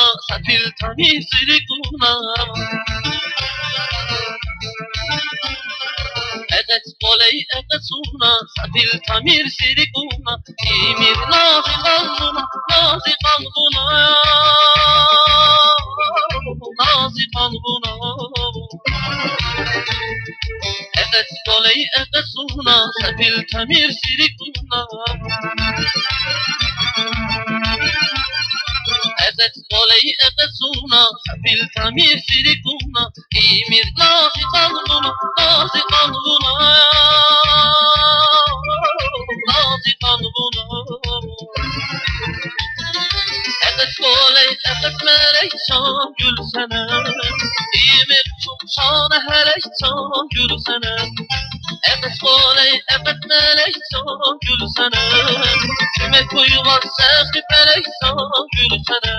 suna sapil tami sirikuna Eget voley eget suna sapil tamir sirikuna İmir nazi kalbuna nazi kalbuna nazi kalbuna Eget voley eget suna sapil tamir sirikuna Eget voley eget suna sapil tamir sirikuna İmir nazi kalbuna nazi kalbuna nazi kalbuna Eget voley eget melek çan gülsene İmir çumşana herek çan gülsene Eget voley eget melek çan gülsene Küme koyulan sehri melek çan gülsene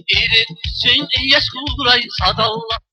İrit için yaş kuray sadallah